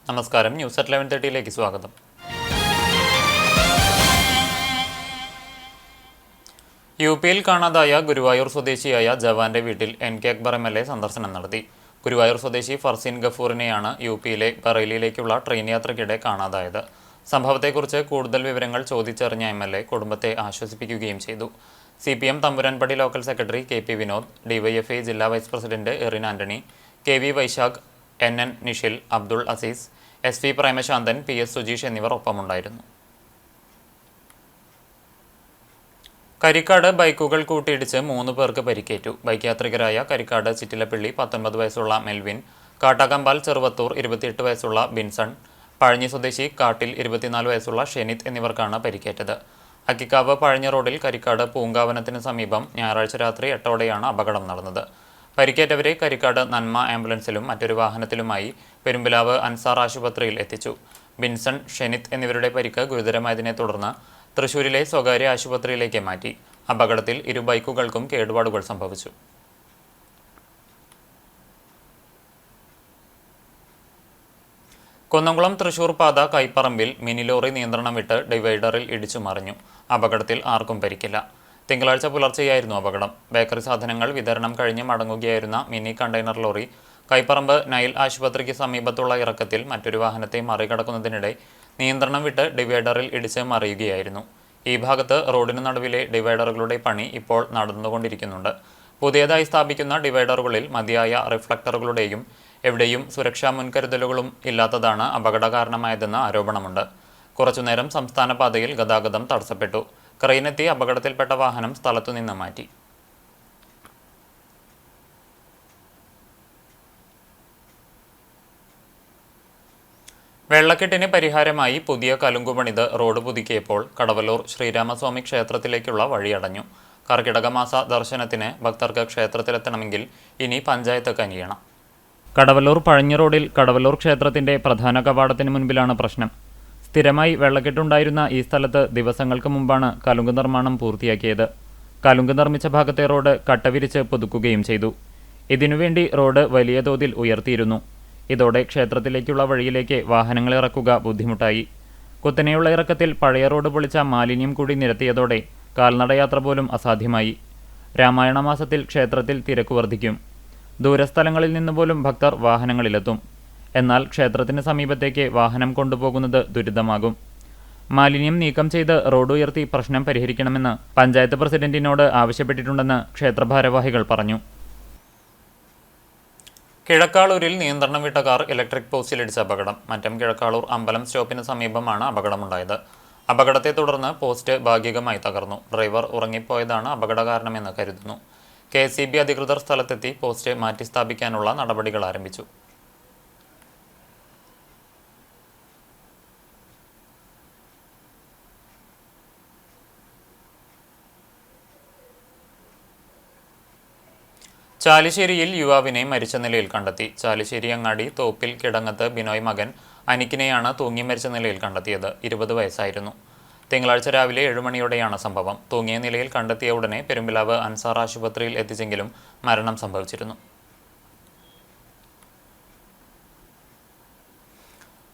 നമസ്കാരം, news at 11:30 സ്വാഗതം. യു.പിയിൽ കാണാതായ ഗുരുവായൂർ സ്വദേശിയായ ജവാന്റെ വീട്ടിൽ എൻ.കെ. അക്ബർ എം.എൽ.എ സന്ദർശനം നടത്തി. ഗുരുവായൂർ സ്വദേശി ഫർസീൻ ഗഫൂറിനെയാണ് യു.പിയിലെ ബറേലിയിലേക്കുള്ള ട്രെയിൻ യാത്രയ്ക്കിടെ കാണാതായത്. സംഭവത്തെക്കുറിച്ച് കൂടുതൽ വിവരങ്ങൾ ചോദിച്ചറിഞ്ഞ എം.എൽ.എ കുടുംബത്തെ ആശ്വസിപ്പിക്കുകയും ചെയ്തു. CPM Thampuranpadi local secretary KP Vinod, DYFI ജില്ലാ vice president Erin Antony, KV Vaishakh, NN Nishil, Abdul Azeez, SV Premashanthan, PS Sujeesh എന്നിവർ ഒപ്പമുണ്ടായിരുന്നു. കരിക്കാട് ബൈക്കുകൾ കൂട്ടിയിടിച്ച് 3 പേർക്ക് പരിക്കേറ്റു. ബൈക്ക് യാത്രികരായ കരിക്കാട് ചിറ്റിലപ്പിള്ളി 19 വയസ്സുള്ള മെൽവിൻ, കാട്ടാക്കമ്പാൽ ചെറുവത്തൂർ 28 വയസ്സുള്ള ബിൻസൺ, പഴഞ്ഞി സ്വദേശി കാട്ടിൽ 24 വയസ്സുള്ള ഷെനിത് എന്നിവർക്കാണ് പരിക്കേറ്റത്. അക്കിക്കാവ് പഴഞ്ഞി റോഡിൽ കരിക്കാട് പൂങ്കാവനത്തിന് സമീപം ഞായറാഴ്ച രാത്രി 8ഓടെയാണ് അപകടം നടന്നത്. പരിക്കേറ്റവരെ കരിക്കാട് നന്മ ആംബുലൻസിലും മറ്റൊരു വാഹനത്തിലുമായി പെരുമ്പിലാവ് അൻസാർ ആശുപത്രിയിൽ എത്തിച്ചു. ബിൻസൺ, ഷെനിത് എന്നിവരുടെ പരിക്ക് ഗുരുതരമായതിനെ തുടർന്ന് തൃശൂരിലെ സ്വകാര്യ ആശുപത്രിയിലേക്ക് മാറ്റി. അപകടത്തിൽ 2 ബൈക്കുകൾക്കും കേടുപാടുകൾ സംഭവിച്ചു. കുന്നംകുളം തൃശൂർ പാത കൈപ്പറമ്പിൽ മിനി ലോറി നിയന്ത്രണം വിട്ട് ഡിവൈഡറിൽ ഇടിച്ചു മറിഞ്ഞു. അപകടത്തിൽ ആർക്കും പരിക്കില്ല. തിങ്കളാഴ്ച പുലർച്ചെയായിരുന്നു അപകടം. ബേക്കറി സാധനങ്ങൾ വിതരണം കഴിഞ്ഞ് മടങ്ങുകയായിരുന്ന mini container lorry Kaiparamba Nile ആശുപത്രിക്ക് സമീപത്തുള്ള ഇറക്കത്തിൽ മറ്റൊരു വാഹനത്തെ മറികടക്കുന്നതിനിടെ നിയന്ത്രണം വിട്ട് ഡിവൈഡറിൽ ഇടിച്ച് മറിയുകയായിരുന്നു. ഈ ഭാഗത്ത് റോഡിനു നടുവിലെ ഡിവൈഡറുകളുടെ പണി ഇപ്പോൾ നടന്നുകൊണ്ടിരിക്കുന്നുണ്ട്. പുതിയതായി സ്ഥാപിക്കുന്ന ഡിവൈഡറുകളിൽ മതിയായ റിഫ്ലക്ടറുകളുടെയും എവിടെയും സുരക്ഷാ മുൻകരുതലുകളും ഇല്ലാത്തതാണ് അപകട കാരണമായതെന്ന് ആരോപണമുണ്ട്. കുറച്ചുനേരം സംസ്ഥാന പാതയിൽ ഗതാഗതം തടസ്സപ്പെട്ടു. ക്രെയിനെത്തി അപകടത്തിൽപ്പെട്ട വാഹനം സ്ഥലത്തുനിന്ന് മാറ്റി. വെള്ളക്കെട്ടിന് പരിഹാരമായി പുതിയ കലുങ്കുപണിത് റോഡ് പുതുക്കിയപ്പോൾ കടവല്ലൂർ ശ്രീരാമസ്വാമി ക്ഷേത്രത്തിലേക്കുള്ള വഴിയടഞ്ഞു. കർക്കിടക മാസ ദർശനത്തിന് ഭക്തർക്ക് ക്ഷേത്രത്തിലെത്തണമെങ്കിൽ ഇനി പഞ്ചായത്ത് കനിയണം. കടവല്ലൂർ പഴഞ്ഞി റോഡിൽ കടവല്ലൂർ ക്ഷേത്രത്തിന്റെ പ്രധാന കവാടത്തിന് മുൻപിലാണ് പ്രശ്നം. സ്ഥിരമായി വെള്ളക്കെട്ടുണ്ടായിരുന്ന ഈ സ്ഥലത്ത് ദിവസങ്ങൾക്ക് മുമ്പാണ് കലുങ്ക് നിർമ്മാണം പൂർത്തിയാക്കിയത്. കലുങ്ക് നിർമ്മിച്ച ഭാഗത്തെ റോഡ് കട്ടവിരിച്ച് പുതുക്കുകയും ചെയ്തു. ഇതിനുവേണ്ടി റോഡ് വലിയ തോതിൽ ഉയർത്തിയിരുന്നു. ഇതോടെ ക്ഷേത്രത്തിലേക്കുള്ള വഴിയിലേക്ക് വാഹനങ്ങൾ ഇറക്കുക ബുദ്ധിമുട്ടായി. കുത്തനെയുള്ള ഇറക്കത്തിൽ പഴയ റോഡ് പൊളിച്ച മാലിന്യം കൂടി നിരത്തിയതോടെ കാൽനടയാത്ര പോലും അസാധ്യമായി. രാമായണ മാസത്തിൽ ക്ഷേത്രത്തിൽ തിരക്ക് വർദ്ധിക്കും. ദൂരസ്ഥലങ്ങളിൽ നിന്നുപോലും ഭക്തർ വാഹനങ്ങളിലെത്തും. എന്നാൽ ക്ഷേത്രത്തിന് സമീപത്തേക്ക് വാഹനം കൊണ്ടുപോകുന്നത് ദുരിതമാകും. മാലിന്യം നീക്കം ചെയ്ത് റോഡ് ഉയർത്തി പ്രശ്നം പരിഹരിക്കണമെന്ന് പഞ്ചായത്ത് പ്രസിഡന്റിനോട് ആവശ്യപ്പെട്ടിട്ടുണ്ടെന്ന് ക്ഷേത്രഭാരവാഹികൾ പറഞ്ഞു. കിഴക്കാളൂരിൽ നിയന്ത്രണം വിട്ട കാർ ഇലക്ട്രിക് പോസ്റ്റിലിടിച്ച അപകടം. മറ്റം കിഴക്കാളൂർ അമ്പലം സ്റ്റോപ്പിന് സമീപമാണ് അപകടമുണ്ടായത്. അപകടത്തെ തുടർന്ന് പോസ്റ്റ് ഭാഗികമായി തകർന്നു. ഡ്രൈവർ ഉറങ്ങിപ്പോയതാണ് അപകട കാരണമെന്ന് കരുതുന്നു. KSEB അധികൃതർ സ്ഥലത്തെത്തി പോസ്റ്റ് മാറ്റിസ്ഥാപിക്കാനുള്ള നടപടികൾ ആരംഭിച്ചു. ചാലിശ്ശേരിയിൽ യുവാവിനെ മരിച്ച നിലയിൽ കണ്ടെത്തി. ചാലിശ്ശേരി അങ്ങാടി തോപ്പിൽ കിടങ്ങത്ത് ബിനോയ് മകൻ അനിക്കിനെയാണ് തൂങ്ങി മരിച്ച നിലയിൽ കണ്ടെത്തിയത്. 20 വയസ്സായിരുന്നു. തിങ്കളാഴ്ച രാവിലെ 7 മണിയോടെയാണ് സംഭവം. തൂങ്ങിയ നിലയിൽ കണ്ടെത്തിയ ഉടനെ പെരുമ്പിലാവ് അൻസാർ ആശുപത്രിയിൽ എത്തിച്ചെങ്കിലും മരണം സംഭവിച്ചിരുന്നു.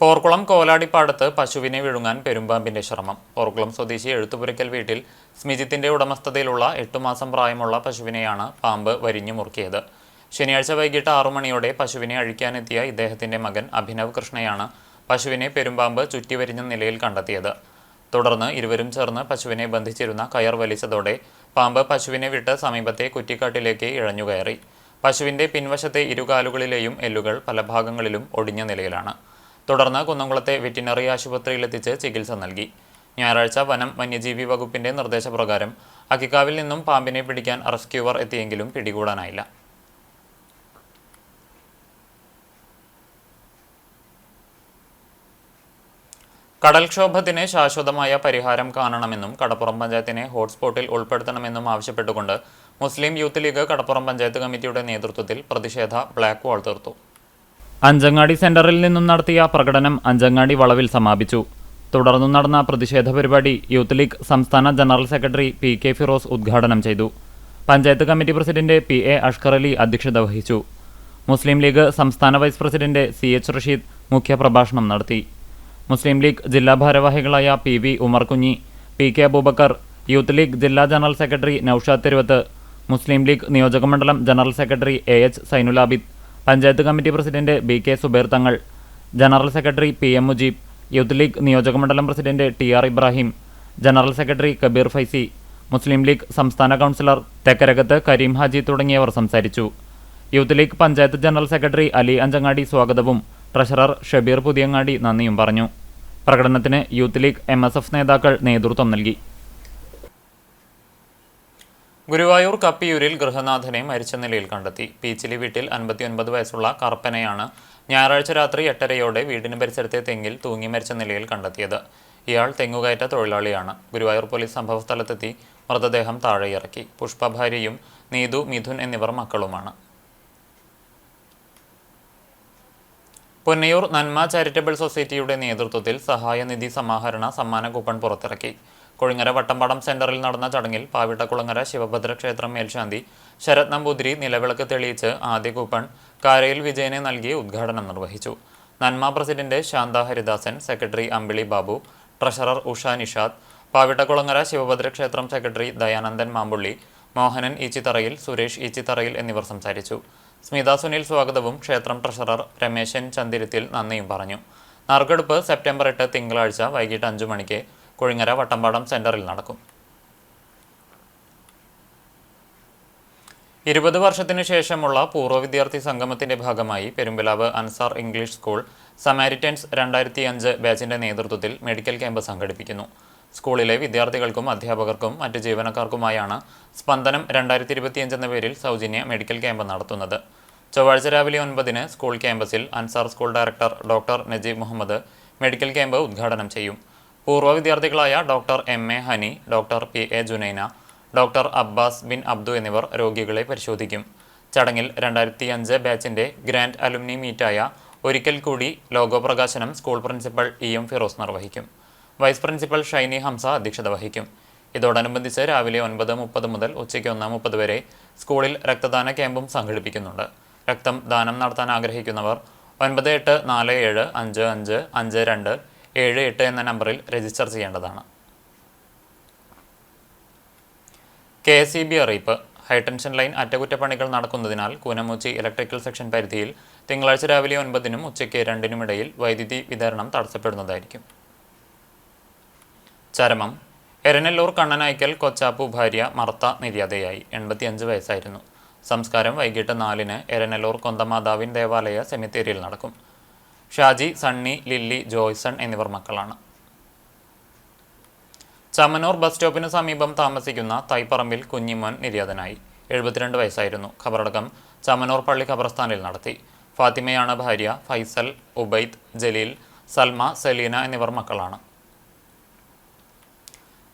പോർക്കുളം കോലാടിപ്പാടത്ത് പശുവിനെ വിഴുങ്ങാൻ പെരുമ്പാമ്പിന്റെ ശ്രമം. പോർക്കുളം സ്വദേശി എഴുത്തുപുരയ്ക്കൽ വീട്ടിൽ സ്മിജിത്തിന്റെ ഉടമസ്ഥതയിലുള്ള 8 മാസം പ്രായമുള്ള പശുവിനെയാണ് പാമ്പ് വരിഞ്ഞു മുറുക്കിയത്. ശനിയാഴ്ച വൈകിട്ട് 6 മണിയോടെ പശുവിനെ അഴിക്കാനെത്തിയ ഇദ്ദേഹത്തിന്റെ മകൻ അഭിനവ് കൃഷ്ണയാണ് പശുവിനെ പെരുമ്പാമ്പ് ചുറ്റിവരിഞ്ഞ നിലയിൽ കണ്ടെത്തിയത്. തുടർന്ന് ഇരുവരും ചേർന്ന് പശുവിനെ ബന്ധിച്ചിരുന്ന കയർ വലിച്ചതോടെ പാമ്പ് പശുവിനെ വിട്ട് സമീപത്തെ കുറ്റിക്കാട്ടിലേക്ക് ഇഴഞ്ഞുകയറി. പശുവിന്റെ പിൻവശത്തെ 2 കാലുകളിലെയും എല്ലുകൾ പല ഭാഗങ്ങളിലും ഒടിഞ്ഞ നിലയിലാണ്. തുടർന്ന് കുന്നംകുളത്തെ വെറ്റിനറി ആശുപത്രിയിലെത്തിച്ച് ചികിത്സ നൽകി. ഞായറാഴ്ച വനം വന്യജീവി വകുപ്പിന്റെ നിർദ്ദേശപ്രകാരം അക്കിക്കാവിൽ നിന്നും പാമ്പിനെ പിടിക്കാൻ റെസ്ക്യൂവർ എത്തിയെങ്കിലും പിടികൂടാനായില്ല. കടൽക്ഷോഭത്തിന് ശാശ്വതമായ പരിഹാരം കാണണമെന്നും കടപ്പുറം പഞ്ചായത്തിനെ ഹോട്ട്സ്പോട്ടിൽ ഉൾപ്പെടുത്തണമെന്നും ആവശ്യപ്പെട്ടുകൊണ്ട് മുസ്ലിം യൂത്ത് ലീഗ് കടപ്പുറം പഞ്ചായത്ത് കമ്മിറ്റിയുടെ നേതൃത്വത്തിൽ പ്രതിഷേധ ബ്ലാക്ക് വാൾ തീർത്തു. അഞ്ചങ്ങാടി സെന്ററിൽ നിന്നും നടത്തിയ പ്രകടനം അഞ്ചങ്ങാടി വളവിൽ സമാപിച്ചു. തുടർന്നു നടന്ന പ്രതിഷേധ പരിപാടി യൂത്ത് ലീഗ് സംസ്ഥാന ജനറൽ സെക്രട്ടറി PK ഫിറോസ് ഉദ്ഘാടനം ചെയ്തു. Panchayat committee president PA Ashkar Ali അധ്യക്ഷത വഹിച്ചു. മുസ്ലിം ലീഗ് സംസ്ഥാന വൈസ് പ്രസിഡന്റ് CH റഷീദ്, മുഖ്യപ്രഭാഷണം നടത്തി. മുസ്ലിം ലീഗ് ജില്ലാ ഭാരവാഹികളായ PV Umarkunhi, PK Aboobacker, Youth League ജില്ലാ general secretary Noushad Theruvath, Muslim League നിയോജകമണ്ഡലം general secretary AH Zainulabid, panchayat committee president BK Zubair Thangal, general secretary PM Mujeeb, Youth League നിയോജകമണ്ഡലം president TR Ibrahim, general secretary Kabir Faizy, മുസ്ലിം ലീഗ് സംസ്ഥാന കൗൺസിലർ തെക്കരകത്ത് കരീം ഹാജി തുടങ്ങിയവർ സംസാരിച്ചു. Youth league panchayat general secretary Ali Anchangadi സ്വാഗതവും treasurer Shabeer Puthiyangadi നന്ദിയും പറഞ്ഞു. പ്രകടനത്തിന് യൂത്ത് ലീഗ് MSF നേതാക്കൾ നേതൃത്വം നൽകി. ഗുരുവായൂർ കപ്പിയൂരിൽ ഗൃഹനാഥനെ മരിച്ച നിലയിൽ കണ്ടെത്തി. പീച്ചിലി വീട്ടിൽ 59 വയസ്സുള്ള കറുപ്പനെയാണ് ഞായറാഴ്ച രാത്രി 8:30 വീടിന് പരിസരത്തെ തെങ്ങിൽ തൂങ്ങി മരിച്ച നിലയിൽ കണ്ടെത്തിയത്. ഇയാൾ തെങ്ങുകയറ്റ തൊഴിലാളിയാണ്. ഗുരുവായൂർ പോലീസ് സംഭവസ്ഥലത്തെത്തി മൃതദേഹം താഴെയിറക്കി. പുഷ്പ ഭാര്യയും നീതു, മിഥുൻ എന്നിവർ മക്കളുമാണ്. പൊന്നയൂർ നന്മ ചാരിറ്റബിൾ സൊസൈറ്റിയുടെ നേതൃത്വത്തിൽ സഹായനിധി സമാഹരണ സമ്മാന കൂപ്പൺ പുറത്തിറക്കി. കൊഴിങ്ങര വട്ടമ്പാടം സെന്ററിൽ നടന്ന ചടങ്ങിൽ പാവിട്ടക്കുളങ്ങര ശിവഭദ്ര ക്ഷേത്രം മേൽശാന്തി ശരത് നമ്പൂതിരി നിലവിളക്ക് തെളിയിച്ച് ആദ്യ കൂപ്പൺ കാരയിൽ വിജയനെ നൽകി ഉദ്ഘാടനം നിർവഹിച്ചു. നന്മ പ്രസിഡന്റ് ശാന്ത ഹരിദാസൻ, സെക്രട്ടറി അമ്പിളി ബാബു, ട്രഷറർ ഉഷ നിഷാദ്, പാവിട്ടക്കുളങ്ങര ശിവഭദ്ര ക്ഷേത്രം സെക്രട്ടറി ദയാനന്ദൻ മാമ്പുള്ളി, മോഹനൻ ഈച്ചിത്തറയിൽ, സുരേഷ് ഈച്ചിത്തറയിൽ എന്നിവർ സംസാരിച്ചു. സ്മിത സുനിൽ സ്വാഗതവും ക്ഷേത്രം ട്രഷറർ രമേശൻ ചന്ദിരത്തിൽ നന്ദിയും പറഞ്ഞു. നറുക്കെടുപ്പ് സെപ്റ്റംബർ 8 തിങ്കളാഴ്ച വൈകിട്ട് 5 മണിക്ക് കൊഴിങ്ങര വട്ടമ്പാടം സെന്ററിൽ നടക്കും. 20 വർഷത്തിനു ശേഷമുള്ള പൂർവ്വ വിദ്യാർത്ഥി സംഗമത്തിന്റെ ഭാഗമായി പെരുമ്പലാവ് അൻസാർ ഇംഗ്ലീഷ് സ്കൂൾ സമാരിറ്റൻസ് 2005 ബാച്ചിന്റെ നേതൃത്വത്തിൽ മെഡിക്കൽ ക്യാമ്പ് സംഘടിപ്പിക്കുന്നു. സ്കൂളിലെ വിദ്യാർത്ഥികൾക്കും അധ്യാപകർക്കും മറ്റ് ജീവനക്കാർക്കുമായാണ് സ്പന്ദനം 2025 എന്ന പേരിൽ സൗജന്യ മെഡിക്കൽ ക്യാമ്പ് നടത്തുന്നത്. ചൊവ്വാഴ്ച രാവിലെ 9-ന് സ്കൂൾ ക്യാമ്പസിൽ Ansar school director doctor Najeeb Muhammad medical camp ഉദ്ഘാടനം ചെയ്യും. പൂർവ്വ വിദ്യാർത്ഥികളായ doctor MA Hani, doctor PA Junaina, doctor Abbas bin Abdu എന്നിവർ രോഗികളെ പരിശോധിക്കും. ചടങ്ങിൽ 2005 ബാച്ചിന്റെ ഗ്രാൻഡ് അലുമിനി മീറ്റായ ഒരിക്കൽ കൂടി ലോഗോ പ്രകാശനം സ്കൂൾ പ്രിൻസിപ്പൽ EM ഫിറോസ് നിർവഹിക്കും. വൈസ് പ്രിൻസിപ്പൽ ഷൈനി ഹംസ അധ്യക്ഷത വഹിക്കും. ഇതോടനുബന്ധിച്ച് രാവിലെ 9:30 മുതൽ ഉച്ചയ്ക്ക് 1:30 വരെ സ്കൂളിൽ രക്തദാന ക്യാമ്പും സംഘടിപ്പിക്കുന്നുണ്ട്. രക്തം ദാനം നടത്താൻ ആഗ്രഹിക്കുന്നവർ 9847555278 എന്ന നമ്പറിൽ രജിസ്റ്റർ ചെയ്യേണ്ടതാണ്. KSEB അറിയിപ്പ്. ഹൈടെൻഷൻ ലൈൻ അറ്റകുറ്റപ്പണികൾ നടക്കുന്നതിനാൽ കൂനമുച്ചി ഇലക്ട്രിക്കൽ സെക്ഷൻ പരിധിയിൽ തിങ്കളാഴ്ച രാവിലെ 9-നും ഉച്ചയ്ക്ക് 2-നും ഇടയിൽ വൈദ്യുതി വിതരണം തടസ്സപ്പെടുന്നതായിരിക്കും. ചരമം. എരനെല്ലൂർ കണ്ണനായ്ക്കൽ കൊച്ചാപ്പു ഭാര്യ മർത്ത നിര്യാതയായി. 85 വയസ്സായിരുന്നു. സംസ്കാരം വൈകിട്ട് 4-ന് എരനെല്ലൂർ കൊന്തമാതാവിൻ ദേവാലയ സെമിത്തേരിയിൽ നടക്കും. ഷാജി, സണ്ണി, ലില്ലി, ജോയ്സൺ എന്നിവർ മക്കളാണ്. ചമനൂർ ബസ് സ്റ്റോപ്പിന് സമീപം താമസിക്കുന്ന തൈപ്പറമ്പിൽ കുഞ്ഞിമോൻ നിര്യാതനായി. 72 വയസ്സായിരുന്നു. ഖബറടക്കം ചമനൂർ പള്ളി ഖബർസ്ഥാനിൽ നടത്തി. ഫാത്തിമയാണ് ഭാര്യ. ഫൈസൽ, ഉബൈദ്, ജലീൽ, സൽമ, സലീന എന്നിവർ മക്കളാണ്.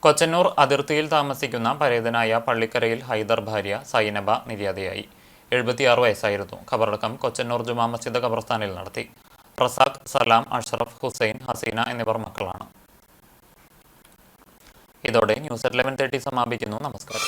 കൊച്ചന്നൂർ അതിർത്തിയിൽ താമസിക്കുന്ന പരേതനായ പള്ളിക്കരയിൽ ഹൈദർ ഭാര്യ സൈനബ നിര്യാതയായി. 76 വയസ്സായിരുന്നു. ഖബറടക്കം കൊച്ചന്നൂർ ജുമാ മസ്ജിദ് ഖബർസ്ഥാനിൽ നടത്തി. റസാഖ്, സലാം, അഷ്റഫ്, ഹുസൈൻ, ഹസീന എന്നിവർ മക്കളാണ്. ഇതോടെ ന്യൂസ് 11:30 സമാപിക്കുന്നു. നമസ്കാരം.